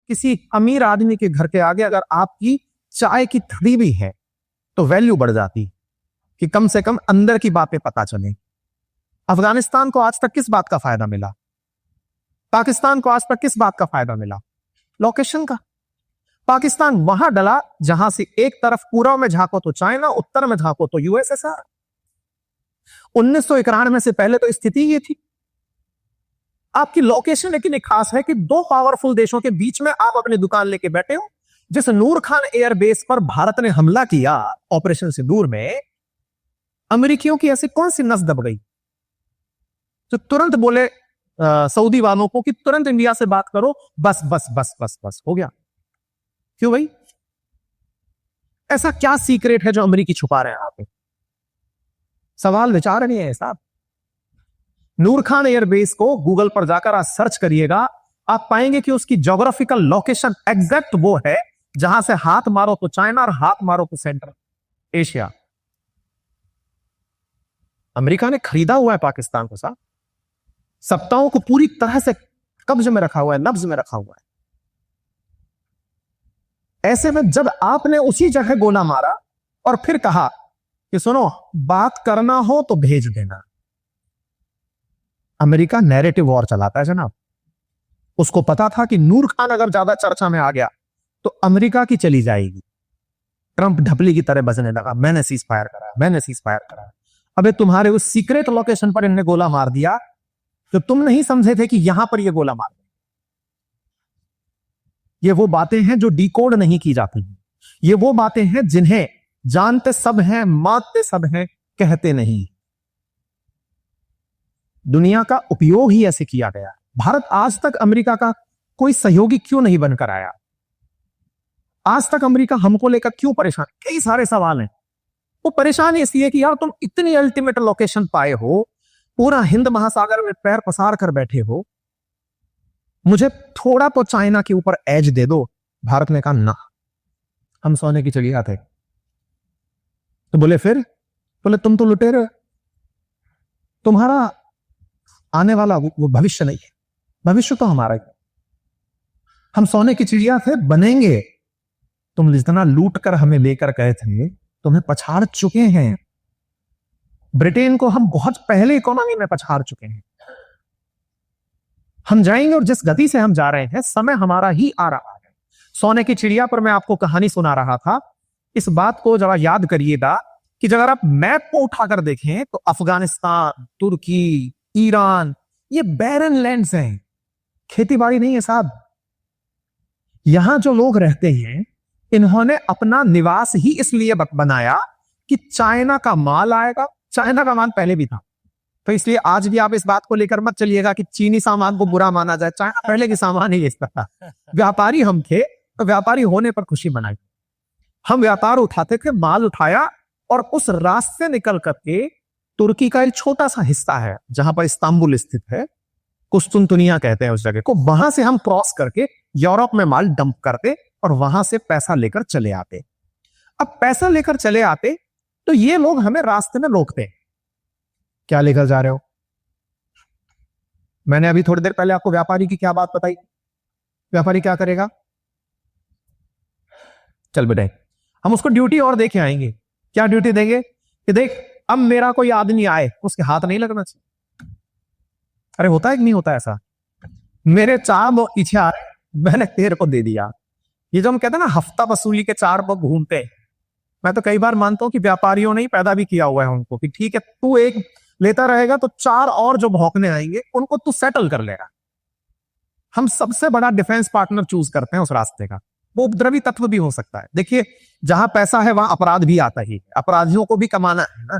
किसी अमीर आदमी के घर के आगे अगर आपकी चाय की थड़ी भी है तो वैल्यू बढ़ जाती कि कम से कम अंदर की बातें पता चले। अफगानिस्तान को आज तक किस बात का फायदा मिला? पाकिस्तान को आज तक किस बात का फायदा मिला? लोकेशन का। पाकिस्तान वहां डला जहां से एक तरफ पूर्व में झांको तो चाइना, उत्तर में झांको तो यूएसएसआर। 1991 से पहले तो स्थिति ये थी। आपकी लोकेशन लेकिन एक खास है कि दो पावरफुल देशों के बीच में आप अपनी दुकान लेके बैठे हो। जिस नूर खान एयरबेस पर भारत ने हमला किया ऑपरेशन सिंदूर में, अमेरिकियों की ऐसी कौन सी नस दब गई तो तुरंत बोले सऊदी वालों को कि तुरंत इंडिया से बात करो, बस बस बस बस बस हो गया। क्यों भाई? ऐसा क्या सीक्रेट है जो अमेरिकी छुपा रहे हैं आप? सवाल विचार नहीं है साहब। नूर खान एयरबेस को गूगल पर जाकर आज सर्च करिएगा, आप पाएंगे कि उसकी ज्योग्राफिकल लोकेशन एग्जैक्ट वो है जहां से हाथ मारो तो चाइना और हाथ मारो तो सेंट्रल एशिया। अमेरिका ने खरीदा हुआ है पाकिस्तान को साहब, सत्ताओं को पूरी तरह से कब्ज में रखा हुआ है, नब्ज में रखा हुआ है। ऐसे में जब आपने उसी जगह गोला मारा और फिर कहा कि सुनो बात करना हो तो भेज देना, अमेरिका नैरेटिव वॉर चलाता है जनाब। उसको पता था कि नूर खान अगर ज्यादा चर्चा में आ गया तो अमेरिका की चली जाएगी। ट्रंप ढपली की तरह बजने लगा, मैंने सीज फायर करा, मैंने सीज फायर करा। अबे तुम्हारे उस सीक्रेट लोकेशन पर इन्हें गोला मार दिया तो तुम नहीं समझे थे कि यहां पर यह गोला मार। ये वो बातें हैं जो डिकोड नहीं की जाती हैं। ये वो बातें हैं जिन्हें जानते सब हैं, मानते सब हैं, कहते नहीं। दुनिया का उपयोग ही ऐसे किया गया। भारत आज तक अमेरिका का कोई सहयोगी क्यों नहीं बनकर आया? आज तक अमेरिका हमको लेकर क्यों परेशान? कई सारे सवाल हैं। वो परेशान इसलिए कि यार तुम इतनी अल्टीमेट लोकेशन पाए हो, पूरा हिंद महासागर में पैर पसार कर बैठे हो, मुझे थोड़ा तो चाइना के ऊपर एज दे दो। भारत ने कहा ना, हम सोने की चिड़िया थे। तो बोले फिर? बोले तुम तो लुटेरे, तुम्हारा आने वाला वो भविष्य नहीं है, भविष्य तो हमारा ही। हम सोने की चिड़िया थे, बनेंगे। तुम जितना लूट कर हमें लेकर गए थे तुम्हें पछाड़ चुके हैं। ब्रिटेन को हम बहुत पहले इकोनॉमी में पछाड़ चुके हैं। हम जाएंगे और जिस गति से हम जा रहे हैं समय हमारा ही आ रहा है। सोने की चिड़िया पर मैं आपको कहानी सुना रहा था। इस बात को जरा याद करिएगा कि अगर आप मैप को उठाकर देखें तो अफगानिस्तान, तुर्की, ईरान, ये बैरन लैंड्स हैं, खेती बाड़ी नहीं है साहब। यहां जो लोग रहते हैं इन्होंने अपना निवास ही इसलिए बनाया कि चाइना का माल आएगा। चाइना का माल पहले भी था, तो इसलिए आज भी आप इस बात को लेकर मत चलिएगा कि चीनी सामान को बुरा माना जाए। चाइना पहले के सामान ही बेचता था। व्यापारी हम थे तो व्यापारी होने पर खुशी मनाई। हम व्यापार उठाते थे, माल उठाया और उस रास्ते निकल करके तुर्की का एक छोटा सा हिस्सा है जहां पर इस्तांबुल स्थित है, कुस्तुनतुनिया कहते हैं उस जगह को, वहां से हम क्रॉस करके यूरोप में माल डंप करते और वहां से पैसा लेकर चले आते। अब पैसा लेकर चले आते तो ये लोग हमें रास्ते में रोकते। क्या लेकर जा रहे हो? मैंने अभी थोड़ी देर पहले आपको व्यापारी की क्या बात बताई। व्यापारी क्या करेगा? चल बेटे हम उसको ड्यूटी और देके आएंगे। क्या ड्यूटी देंगे कि देख अब मेरा कोई आदमी आए उसके हाथ नहीं लगना चाहिए। अरे होता है कि नहीं होता ऐसा? मेरे 4 लोग पीछे आ रहे, मैंने तेरे को दे दिया। ये जो हम कहते हैं ना हफ्ता वसूली के 4 लोग घूमते, मैं तो कई बार मानता हूं कि व्यापारियों ने ही पैदा भी किया हुआ है उनको कि ठीक है तू एक लेता रहेगा तो 4 और जो भौंकने आएंगे उनको तू सेटल कर लेगा। हम सबसे बड़ा डिफेंस पार्टनर चूज करते हैं उस रास्ते का। वो उपद्रवी तत्व भी हो सकता है। देखिए जहां पैसा है वहां अपराध भी आता ही है, अपराधियों को भी कमाना है ना।